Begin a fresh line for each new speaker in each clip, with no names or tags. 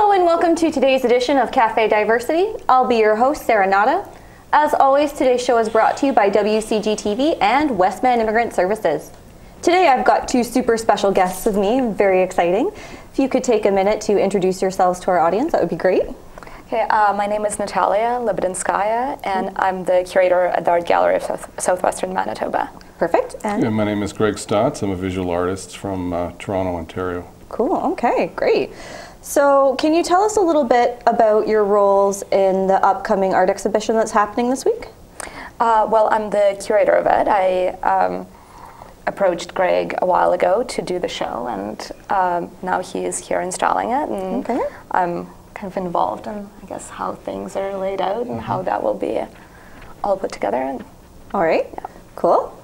Hello and welcome to today's edition of Cafe Diversity. I'll be your host, Sarah Nata. As always, today's show is brought to you by WCG-TV and Westman Immigrant Services. Today I've got two super special guests with me, very exciting. If you could take a minute to introduce yourselves to our audience, that would be great.
Okay, my name is Natalia Lebedinskaia, and I'm the curator at the Art Gallery of Southwestern Manitoba.
Perfect. And
my name is Greg Staats. I'm a visual artist from Toronto, Ontario.
Cool, okay, great. So can you tell us a little bit about your roles in the upcoming art exhibition that's happening this week?
Well, I'm the curator of it. I approached Greg a while ago to do the show, and now he is here installing it, and I'm kind of involved in, I guess, how things are laid out and how that will be all put together. And
all right, cool.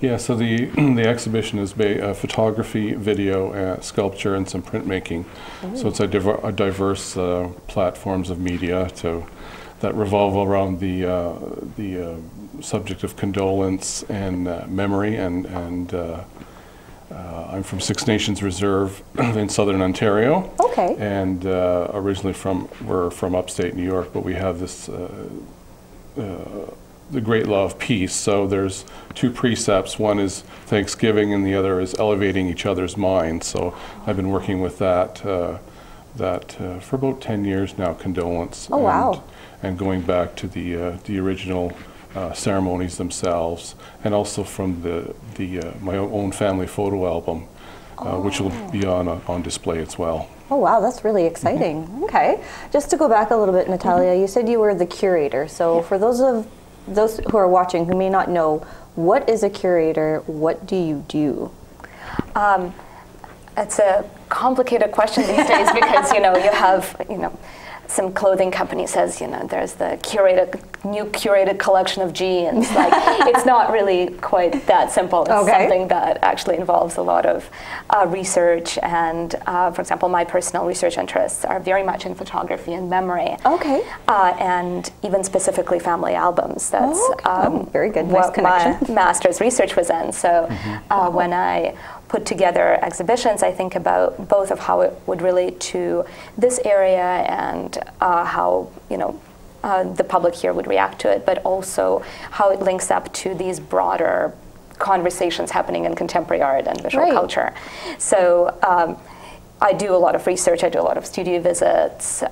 Yeah, so the exhibition is photography, video, sculpture, and some printmaking. So it's a diverse platforms of media that revolve around the subject of condolence and memory. And I'm from Six Nations Reserve in Southern Ontario.
Okay.
And originally we're from upstate New York, but we have this the great law of peace. So there's two precepts. One is Thanksgiving, and the other is elevating each other's minds. So I've been working with that for about 10 years now. Condolence.
Oh, wow.
And going back to the original ceremonies themselves, and also from my own family photo album, which will be on display as well.
Oh wow, that's really exciting. Okay, just to go back a little bit, Natalia, you said you were the curator. So for those who are watching who may not know, what is a curator? What do you do?
It's a complicated question these days because you have some clothing company says there's the new curated collection of jeans. Like it's not really quite that simple. It's something that actually involves a lot of research, and for example, my personal research interests are very much in photography and memory.
Okay.
And even specifically family albums. That's
very good.
What
nice connection.
My master's research was in. So when I put together exhibitions, I think about both of how it would relate to this area and how the public here would react to it, but also how it links up to these broader conversations happening in contemporary art and visual culture. So I do a lot of research, I do a lot of studio visits,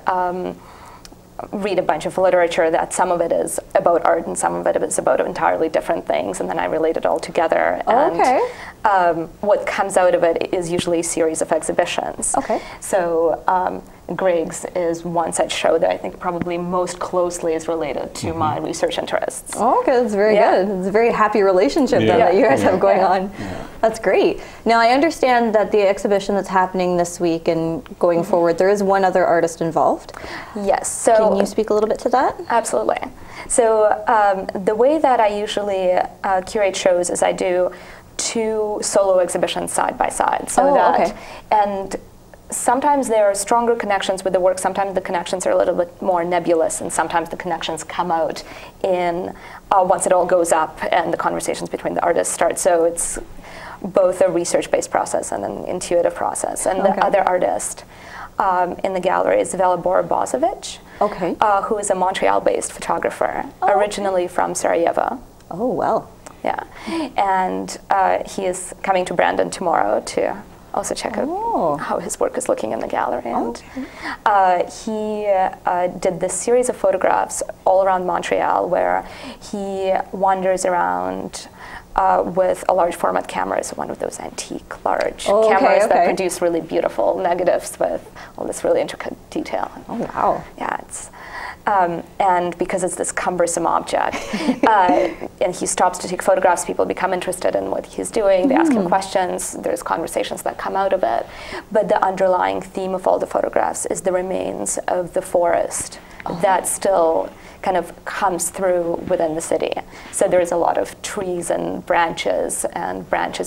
read a bunch of literature that some of it is about art and some of it is about entirely different things, and then I relate it all together. And what comes out of it is usually a series of exhibitions. Okay. So Greg's is one such show that I think probably most closely is related to my research interests. Oh,
okay, that's very good. It's a very happy relationship then that you guys have going on. Yeah. That's great. Now I understand that the exhibition that's happening this week and going forward, there is one other artist involved.
Yes. So
can you speak a little bit to that?
Absolutely. So the way that I usually curate shows is I do two solo exhibitions side by side. So and sometimes there are stronger connections with the work, sometimes the connections are a little bit more nebulous, and sometimes the connections come out in once it all goes up and the conversations between the artists start. So it's both a research-based process and an intuitive process. And the other artist in the gallery is Velibor Bozovic, who is a Montreal-based photographer, originally from Sarajevo. Oh, well. Yeah. And he is coming to Brandon tomorrow to also check out how his work is looking in the gallery. And he did this series of photographs all around Montreal where he wanders around with a large format camera, so one of those antique large cameras that produce really beautiful negatives with all this really intricate detail. Oh wow. Yeah, it's and because it's this cumbersome object, and he stops to take photographs, people become interested in what he's doing, they ask him questions, there's conversations that come out of it. But the underlying theme of all the photographs is the remains of the forest that still kind of comes through within the city. So there's a lot of trees and branches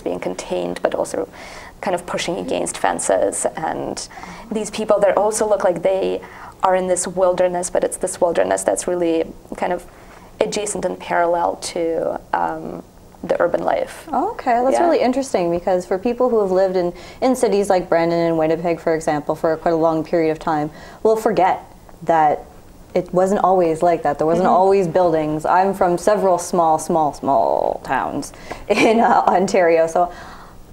being contained, but also kind of pushing against fences. And these people that also look like they are in this wilderness, but it's this wilderness that's really kind of adjacent and parallel to the urban life.
Okay, that's really interesting, because for people who have lived in cities like Brandon and Winnipeg, for example, for quite a long period of time, will forget that it wasn't always like that. There wasn't always buildings. I'm from several small towns in Ontario, so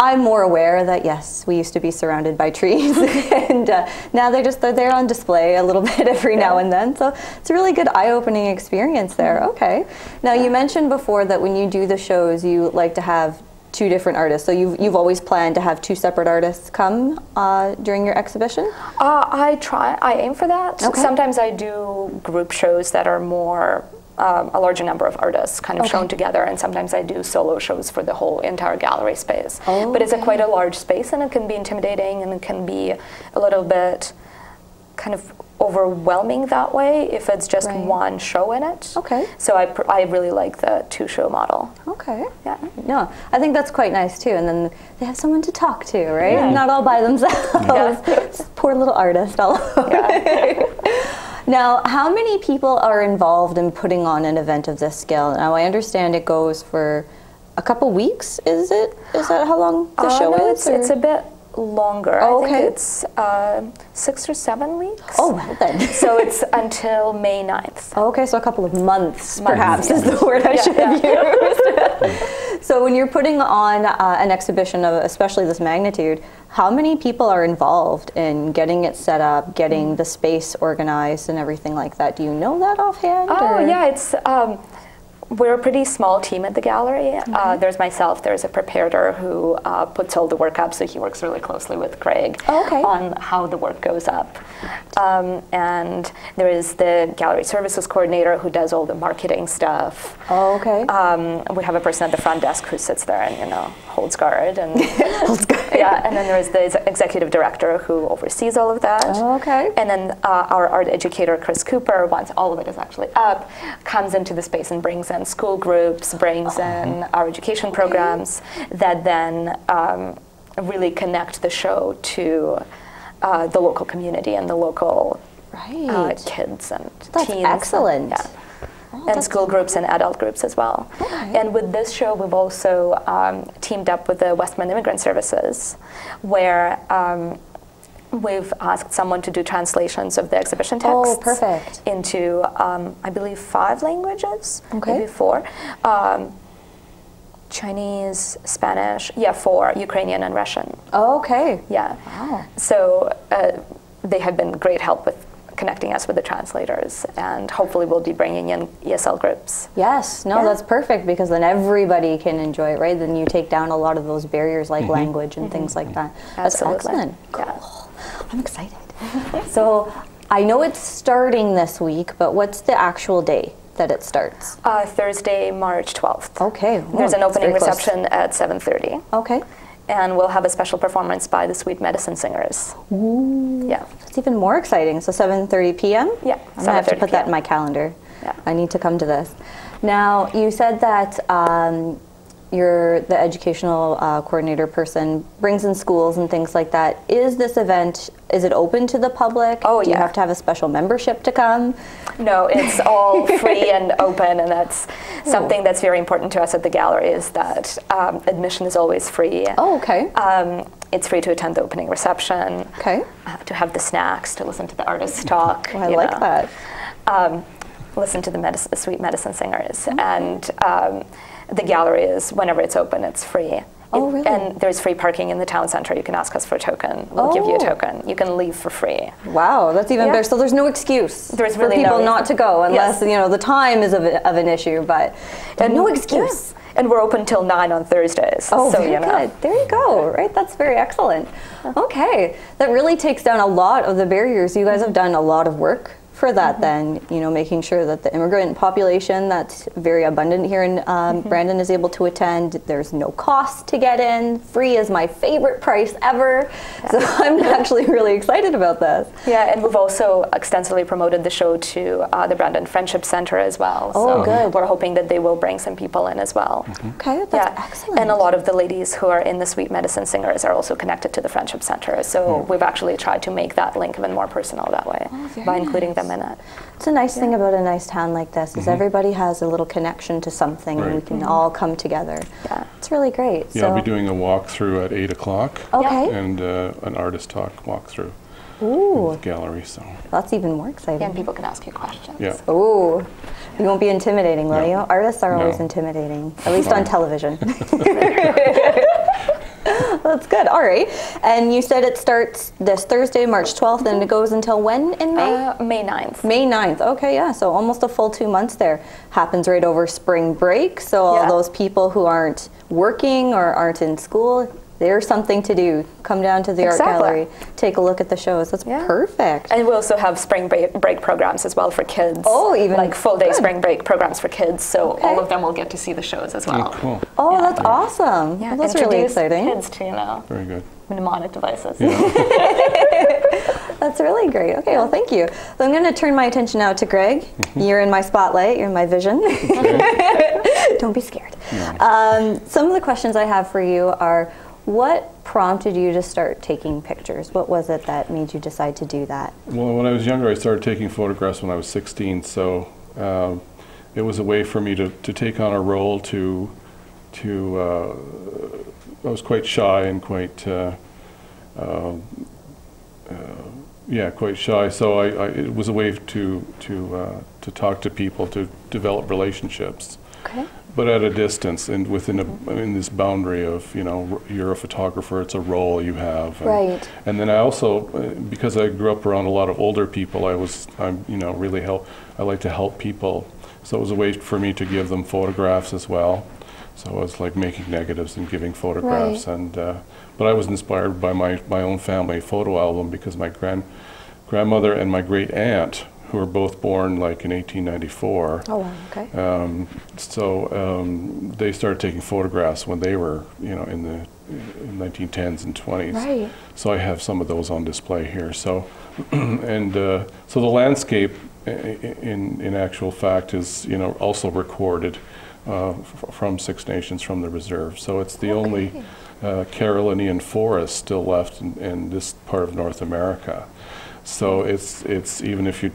I'm more aware that, yes, we used to be surrounded by trees, and now they're there on display a little bit every now and then. So it's a really good eye-opening experience there. Okay. Now, you mentioned before that when you do the shows, you like to have two different artists. So you've always planned to have two separate artists come during your exhibition?
I aim for that.
Okay.
Sometimes I do group shows that are more a larger number of artists kind of shown together, and sometimes I do solo shows for the whole entire gallery space. But it's quite a large space, and it can be intimidating, and it can be a little bit kind of overwhelming that way if it's just one show in it.
Okay.
So I really like the two-show model.
Okay.
Yeah.
No, I think that's quite nice too, and then they have someone to talk to, right? Yeah. Not all by themselves. Poor little artist all over. Now, how many people are involved in putting on an event of this scale? Now, I understand it goes for a couple weeks, is it? Is that how long the show is?
It's a bit longer.
Oh,
I think it's 6 or 7 weeks.
Oh, well then.
So it's until May 9th.
Okay, so a couple of months perhaps is the word I should have used. So when you're putting on an exhibition of especially this magnitude, how many people are involved in getting it set up, getting the space organized and everything like that? Do you know that offhand?
Oh, yeah, it's we're a pretty small team at the gallery. There's myself, there's a preparator who puts all the work up, so he works really closely with Greg on how the work goes up. And there is the gallery services coordinator who does all the marketing stuff. We have a person at the front desk who sits there and, you know, holds guard. And yeah, and then there's the executive director who oversees all of that. And then our art educator, Chris Cooper, once all of it is actually up, comes into the space and brings in school groups, brings in our education programs that then really connect the show to the local community and the local kids and teens.
Excellent.
And school groups and adult groups as well. And with this show, we've also teamed up with the Westman Immigrant Services, where we've asked someone to do translations of the exhibition texts into, I believe, 5 languages, maybe 4. Chinese, Spanish, 4, Ukrainian and Russian. So they have been great help with connecting us with the translators, and hopefully we'll be bringing in ESL groups.
That's perfect, because then everybody can enjoy it, right? Then you take down a lot of those barriers like language and things like that. That's excellent. Cool. I'm excited. So I know it's starting this week, but what's the actual day that it starts?
Thursday, March 12th.
Okay.
There's an opening reception at 7:30.
Okay.
And we'll have a special performance by the Sweet Medicine Singers.
Ooh. Yeah. It's even more exciting. So 7:30 p.m.?
Yeah.
I'm going to have to put that in my calendar.
Yeah.
I need to come to this. Now, you said that you're the educational coordinator person, brings in schools and things like that. Is this event, is it open to the public?
Oh,
Do you have to have a special membership to come?
No, it's all free and open, and that's something that's very important to us at the gallery, is that admission is always free. It's free to attend the opening reception, to have the snacks, to listen to the artists talk.
I like that.
Listen to the Sweet Medicine Singers, and the gallery is, whenever it's open, it's free.
Really?
And there's free parking in the town center. You can ask us for a token. We'll give you a token. You can leave for free.
Wow, that's even better. So there's no excuse
for
people not to go, unless you know the time is of an issue, but no excuse.
And we're open till 9 on Thursdays.
So very good. There you go. Right, that's very excellent. Okay, that really takes down a lot of the barriers. You guys have done a lot of work for that, then, you know, making sure that the immigrant population that's very abundant here in Brandon is able to attend. There's no cost to get in. Free is my favorite price ever. So I'm actually really excited about this.
Yeah, and we've also extensively promoted the show to the Brandon Friendship Center as well.
So
good. We're hoping that they will bring some people in as well.
Okay, that's excellent.
And a lot of the ladies who are in the Sweet Medicine Singers are also connected to the Friendship Center. So we've actually tried to make that link even more personal that way by including them minute.
It's a nice thing about a nice town like this is everybody has a little connection to something, and we can all come together.
Yeah,
it's really great.
Yeah,
so
I'll be doing a walkthrough at 8 o'clock.
Okay.
And an artist talk walkthrough.
Ooh,
Gallery, so.
that's even more exciting.
and people can ask you questions.
Yeah.
Ooh, you won't be intimidating, will
No.
you? Artists are always
No.
intimidating, at least on
Fine.
television. That's good. All right. And you said it starts this Thursday, March 12th, and it goes until when in May?
May 9th.
May 9th. Okay, yeah. So almost a full 2 months there. Happens right over spring break. So all
Yeah.
those people who aren't working or aren't in school, there's something to do. Come down to the art
Exactly.
gallery, take a look at the shows. That's
Yeah.
perfect.
And we also have spring break programs as well for kids.
Oh, even
like full day
good.
spring break programs for kids. So
Okay.
all of them will get to see the shows as well.
Oh, cool.
Oh,
Yeah.
that's awesome.
Yeah,
Well, that's really
introduce
exciting.
kids to
Very good.
mnemonic devices.
That's really great. Okay, well, thank you. So I'm going to turn my attention now to Greg. You're in my spotlight. You're in my vision. Don't be scared. Some of the questions I have for you are, what prompted you to start taking pictures? What was it that made you decide to do that?
Well, when I was younger, I started taking photographs when I was 16, so it was a way for me to take on a role I was quite shy and quite quite shy. So it was a way to talk to people, to develop relationships.
Okay.
But at a distance, and in this boundary of, you're a photographer, it's a role you have.
Right.
And then I also, because I grew up around a lot of older people, I like to help people. So it was a way for me to give them photographs as well. So I was like making negatives and giving photographs.
Right.
And but I was inspired by my own family photo album, because my grandmother and my great aunt, who were both born like in 1894.
Oh, wow. Okay.
They started taking photographs when they were, in the 1910s and 20s.
Right.
So I have some of those on display here. So, so the landscape, in actual fact, is also recorded from Six Nations, from the reserve. So it's the only Carolinian forest still left in this part of North America. So it's even if you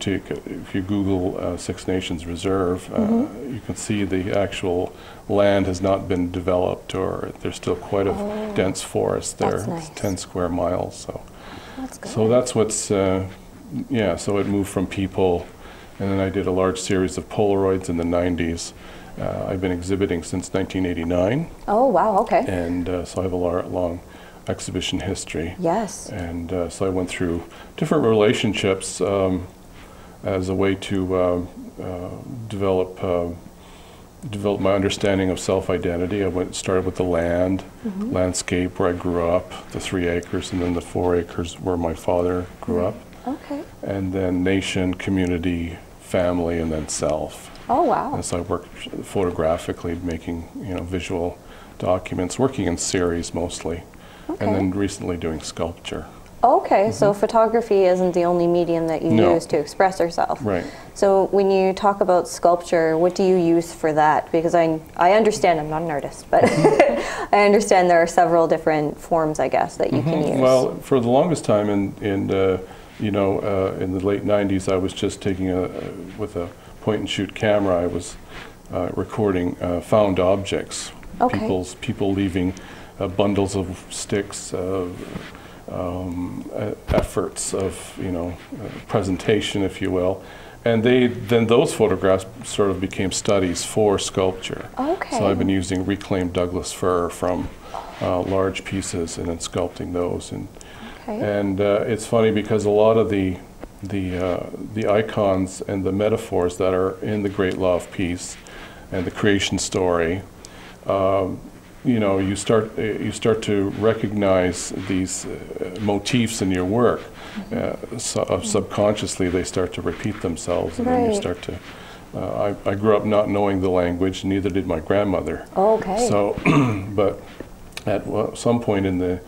Google Six Nations Reserve, you can see the actual land has not been developed, or there's still quite a dense forest there.
That's nice.
It's 10 square miles. So
That's good.
so that's what's So it moved from people, and then I did a large series of Polaroids in the 90s. I've been exhibiting since 1989.
Oh, wow. Okay.
And so I have a long exhibition history.
Yes.
And so I went through different relationships as a way to develop my understanding of self-identity. I started with the landscape where I grew up, the 3 acres, and then the 4 acres where my father grew up.
Okay.
And then nation, community, family, and then self.
Oh, wow.
And so I worked photographically, making visual documents, working in series mostly.
Okay.
And then recently doing sculpture.
Okay, so photography isn't the only medium that you
No.
use to express yourself.
Right.
So when you talk about sculpture, what do you use for that? Because I understand, I'm not an artist, but I understand there are several different forms, I guess, that you can use.
Well, for the longest time in the late 90s, I was just taking with a point-and-shoot camera, I was recording found objects.
Okay.
People leaving bundles of sticks, efforts of presentation, if you will, and then those photographs sort of became studies for sculpture.
Okay.
So I've been using reclaimed Douglas fir from large pieces and then sculpting those. And it's funny because a lot of the icons and the metaphors that are in the Great Law of Peace and the creation story, you start to recognize these motifs in your work. Subconsciously, they start to repeat themselves, and then you start to. I grew up not knowing the language, neither did my grandmother.
Okay.
So, but at some point in the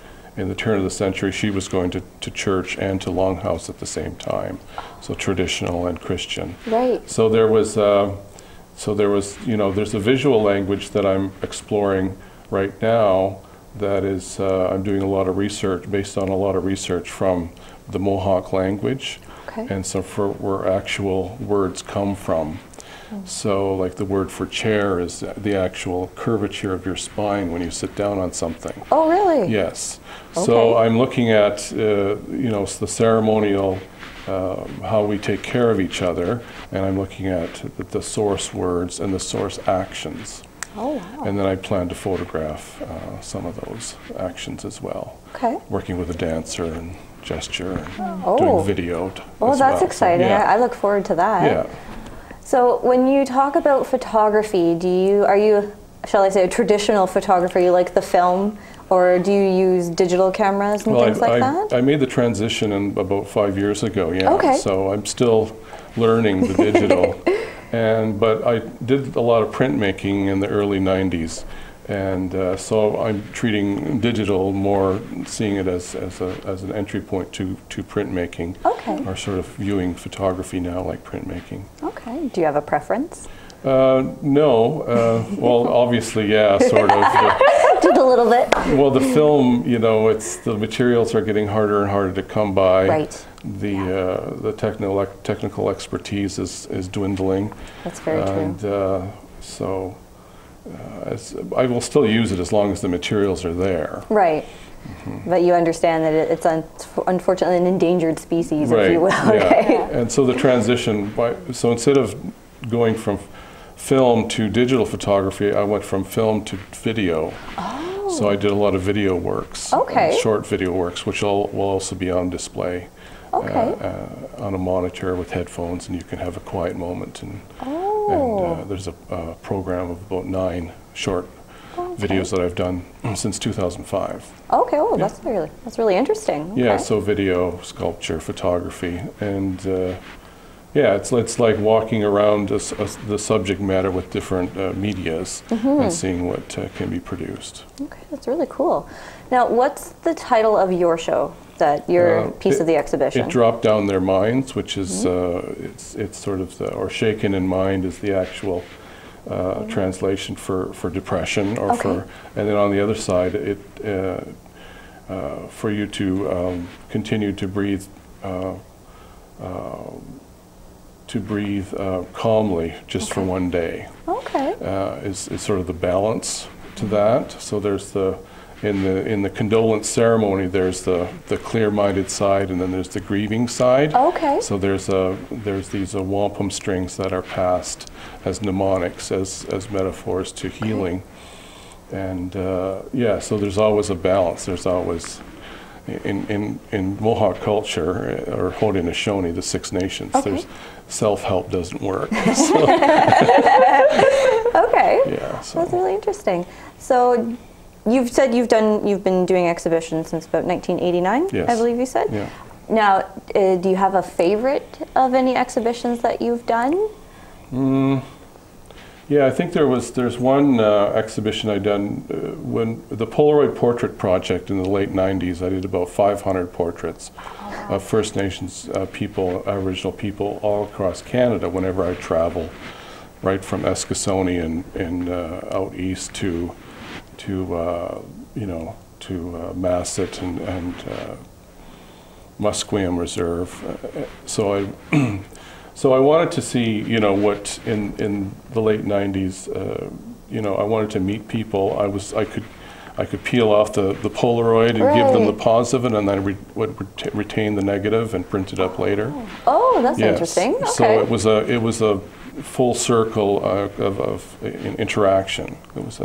turn of the century, she was going to church and to Longhouse at the same time, so traditional and Christian.
Right.
So there was, there's a visual language that I'm exploring right now. That is, I'm doing a lot of research based on a lot of research from the Mohawk language,
Okay.
and so for where actual words come from. So like the word for chair is the actual curvature of your spine when you sit down on something.
Oh, really?
Yes.
Okay.
So I'm looking at, you know, the ceremonial, how we take care of each other, and I'm looking at the source words and the source actions.
Oh, wow.
And then I plan to photograph some of those actions as well.
Okay.
Working with a dancer and gesture and
Oh.
doing video.
Oh,
as
that's
well.
exciting.
So, yeah.
I look forward to that.
Yeah.
So when you talk about photography, are you, shall I say, a traditional photographer? You like the film, or do you use digital cameras and things like that?
I made the transition about 5 years ago, yeah.
Okay.
So I'm still learning the digital. But I did a lot of printmaking in the early 90s. And so I'm treating digital more, seeing it as an entry point to printmaking.
Okay.
Or sort of viewing photography now like printmaking.
Okay. Do you have a preference?
No. Well, obviously, yeah, sort of.
Just a little bit.
Well, the film, you know, the materials are getting harder and harder to come by.
Right.
The technical expertise is dwindling.
That's very true.
And so I will still use it as long as the materials are there.
Right. But you understand that it's unfortunately an endangered species,
Right.
if you will.
Yeah.
Okay.
And so the transition, so instead of going from film to digital photography, I went from film to video.
Oh.
So I did a lot of video works,
Okay.
short video works, which will also be on display
Okay.
on a monitor with headphones, and you can have a quiet moment. And there's a program of about 9 short videos that I've done since 2005.
Okay. Oh,
Yeah.
that's really interesting. Okay.
Yeah, so video, sculpture, photography, and yeah, it's like walking around the subject matter with different medias and seeing what can be produced.
Okay, that's really cool. Now, what's the title of your show, your piece of the exhibition?
It dropped down their minds, which is it's sort of or shaken in mind is the actual translation for depression or and then on the other side for you to continue to breathe. Calmly just for one day.
Okay.
Is sort of the balance to that. So there's in the condolence ceremony there's the clear-minded side, and then there's the grieving side.
Okay.
So there's these wampum strings that are passed as mnemonics, as metaphors to healing. And yeah, so there's always a balance. There's always in Mohawk culture, or Haudenosaunee, the Six Nations, there's self-help doesn't work. So,
okay.
yeah, so.
That's really interesting. So you've said you've been doing exhibitions since about 1989,
Yes.
I believe you said?
Yeah.
Now, do you have a favorite of any exhibitions that you've done?
Yeah, I think there's one exhibition I done when the Polaroid Portrait Project in the late 90s. I did about 500 portraits of First Nations people, Aboriginal people all across Canada whenever I travel, right from Eskasoni and out east to Masset and Musqueam Reserve. So I wanted to see, what in the late 90s, I wanted to meet people. I could peel off the Polaroid and give them the positive, and then I would retain the negative and print it up later.
Oh, that's interesting. Okay.
So it was a full circle of interaction. It was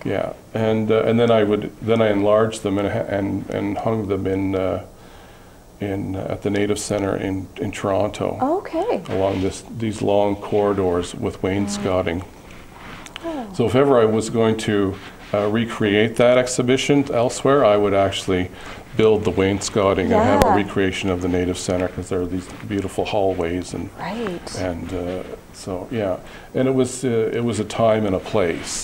yeah, and then I enlarged them and hung them at the Native Center in Toronto.
Okay.
Along these long corridors with wainscoting. So if ever I was going to recreate that exhibition elsewhere, I would actually build the wainscoting and have a recreation of the Native Center, because there are these beautiful hallways and so yeah, and it was a time and a place,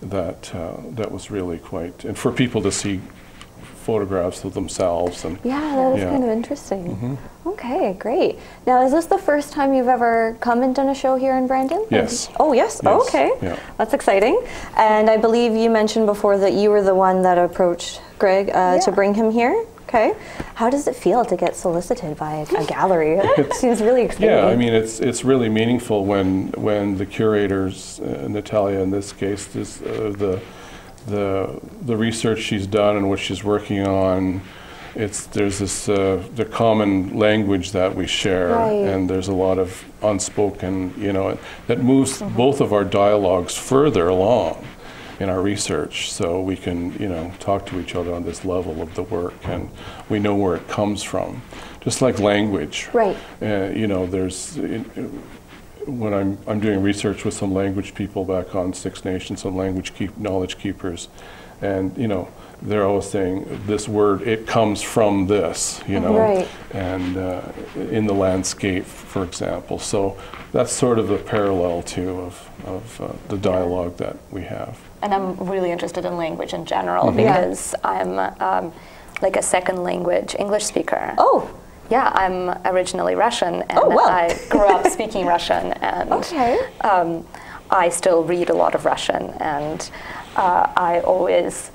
that was really quite, and for people to see photographs of themselves. And
that is kind of interesting. Okay, great. Now, is this the first time you've ever come and done a show here in Brandon?
Yes.
Oh, yes. Oh, okay.
Yeah.
That's exciting. And I believe you mentioned before that you were the one that approached Greg to bring him here. Okay. How does it feel to get solicited by a gallery? It seems really exciting.
Yeah, I mean, it's really meaningful when the curators, Natalia in this case, the research she's done and what she's working on, there's this the common language that we share, and there's a lot of unspoken, that moves both of our dialogues further along in our research, so we can talk to each other on this level of the work, and we know where it comes from, just like language.
Right.
There's when I'm doing research with some language people back on Six Nations, some knowledge keepers, and they're always saying this word, it comes from this,
Right.
and in the landscape, for example. So that's sort of a parallel too of the dialogue that we have.
And I'm really interested in language in general because I'm like a second language English speaker.
Oh.
Yeah, I'm originally Russian, and I grew up speaking Russian, and I still read a lot of Russian, and I always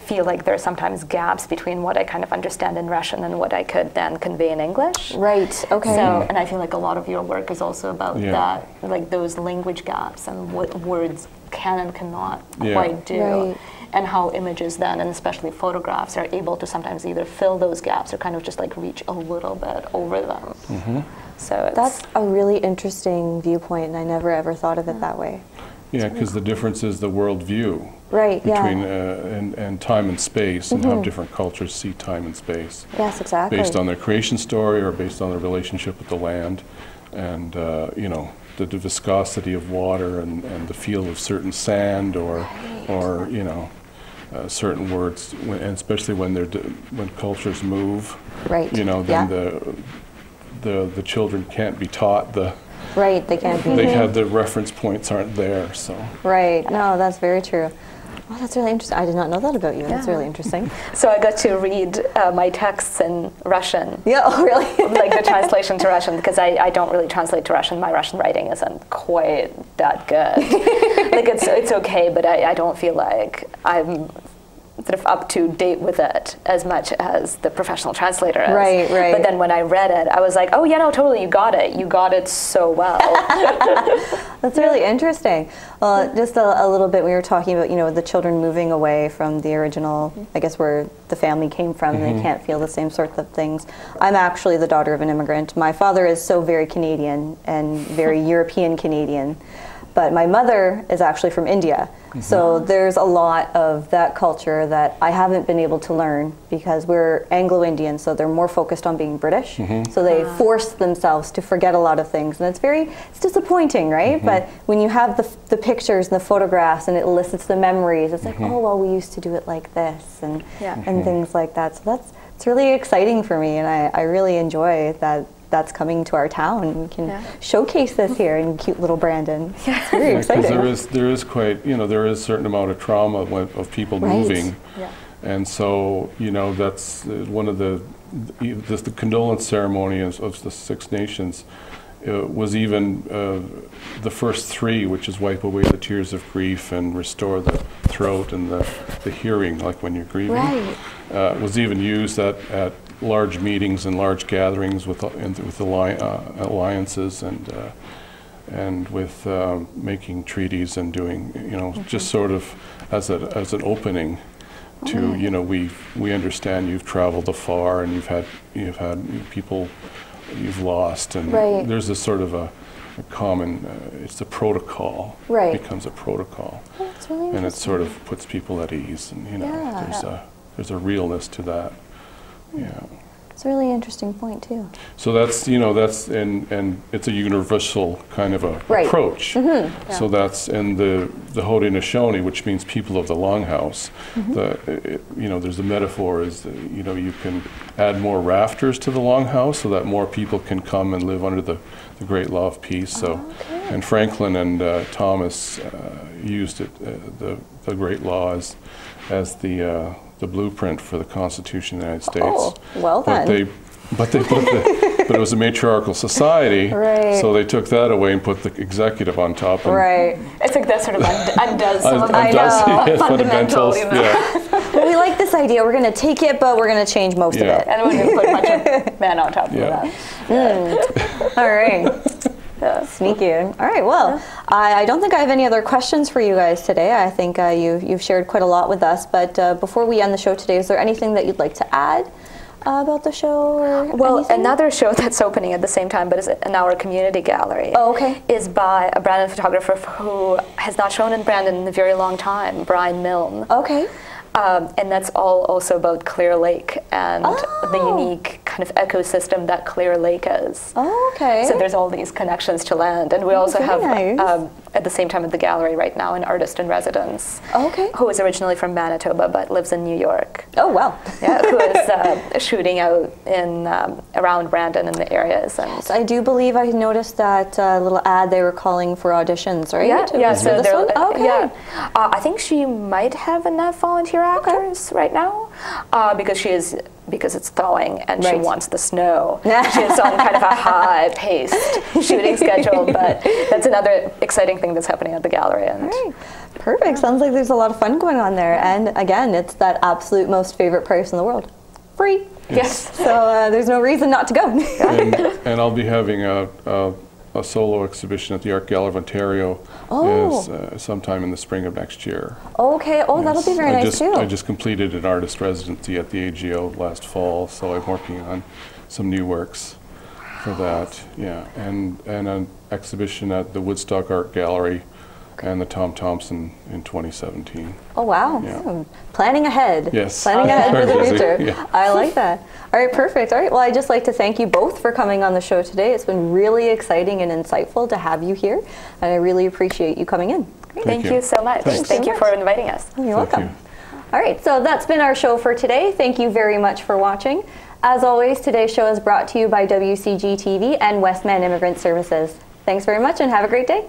feel like there are sometimes gaps between what I kind of understand in Russian and what I could then convey in English.
Right, okay.
So, and I feel like a lot of your work is also about that, like those language gaps and what words can and cannot quite do. Right. And how images then, and especially photographs, are able to sometimes either fill those gaps or kind of just like reach a little bit over them. So
that's a really interesting viewpoint, and I never ever thought of it that way.
Yeah, because the difference is the worldview
between
and time and space, and how different cultures see time and space.
Yes, exactly.
Based on their creation story or based on their relationship with the land, and the viscosity of water and the feel of certain sand or certain words, and especially when cultures move.
Right.
Then the children can't be taught the.
Right, they can't be.
They have the reference points aren't there, so.
Right. No, that's very true. Oh, that's really interesting. I did not know that about you. Yeah. That's really interesting.
So I got to read my texts in Russian.
Yeah, oh, really?
Like the translation to Russian, because I don't really translate to Russian. My Russian writing isn't quite that good. Like it's okay, but I don't feel like I'm sort of up to date with it as much as the professional translator is.
Right, right.
But then when I read it, I was like, oh yeah, no, totally, you got it. You got it so well.
That's really interesting. Well, just a little bit, we were talking about, the children moving away from the original, I guess, where the family came from, and they can't feel the same sorts of things. I'm actually the daughter of an immigrant. My father is so very Canadian and very European Canadian. But my mother is actually from India. So there's a lot of that culture that I haven't been able to learn because we're Anglo-Indian, so they're more focused on being British. So they force themselves to forget a lot of things. And it's disappointing, right? But when you have the pictures and the photographs and it elicits the memories, it's like, oh, well, we used to do it like this and things like that. So it's really exciting for me, and I really enjoy that's coming to our town. We can showcase this here in cute little Brandon. It's very exciting.
Because there is quite, there is a certain amount of trauma of people moving. And so, that's one of the condolence ceremony of the Six Nations was even the first three, which is wipe away the tears of grief and restore the throat and the hearing, like when you're grieving, was even used at large meetings and large gatherings with alliances and with making treaties and doing, just sort of as an opening to, we understand you've traveled afar and you've had people you've lost, and there's a sort of a common, it's a protocol. It becomes a protocol.
Oh, that's really interesting.
And it sort of puts people at ease, and there's a realness to that. Yeah.
It's a really interesting point too.
So that's and it's a universal kind of approach. So that's in the Haudenosaunee, which means people of the longhouse. There's a metaphor is you can add more rafters to the longhouse so that more people can come and live under the great law of peace. So, and Franklin and Thomas used it, the great law as the blueprint for the Constitution of the United States.
Oh, well then.
But it was a matriarchal society, so they took that away and put the executive on top. And
It's like that sort of undoes some of the
fundamentals.
we like this idea. We're going to take it, but we're going to change most of it.
And we're going to put a bunch of men on top of that.
All right. Sneaky. All right. Well, I don't think I have any other questions for you guys today. I think you've shared quite a lot with us. But before we end the show today, is there anything that you'd like to add about the show? Or
well,
anything?
another show that's opening at the same time, but is in our community gallery.
Oh, okay.
Is by a Brandon photographer who has not shown in Brandon in a very long time, Brian Milne.
Okay.
And that's all also about Clear Lake and the unique kind of ecosystem that Clear Lake is.
Oh, okay.
So there's all these connections to land. And we also have,
nice.
At the same time at the gallery right now, an artist in residence who is originally from Manitoba but lives in New York.
Oh, wow.
Yeah, who is shooting out in around Brandon in the areas. And
yes, I do believe I noticed that little ad they were calling for auditions, right?
Yeah. So
this one? Okay.
Yeah, I think she might have enough volunteer actors right now because it's thawing and she wants the snow. She's on kind of a high-paced shooting schedule, but that's another exciting thing that's happening at the gallery. And
right. Perfect. Sounds like there's a lot of fun going on there. And again, it's that absolute most favorite price in the world. Free.
Yes.
So there's no reason not to go.
And I'll be having a solo exhibition at the Art Gallery of Ontario sometime in the spring of next year.
Okay. Oh, that'll be very nice too.
I just completed an artist residency at the AGO last fall, so I'm working on some new works for that. Yeah, and an exhibition at the Woodstock Art Gallery and the Tom Thompson in 2017.
Oh, wow.
Yeah.
Planning ahead.
Yes.
Planning ahead for the future.
Yeah.
I like that. All right, perfect. All right, well, I'd just like to thank you both for coming on the show today. It's been really exciting and insightful to have you here, and I really appreciate you coming in.
Great. Thank you so much. Thank you for inviting us.
You're welcome. All right, so that's been our show for today. Thank you very much for watching. As always, today's show is brought to you by WCG TV and Westman Immigrant Services. Thanks very much and have a great day.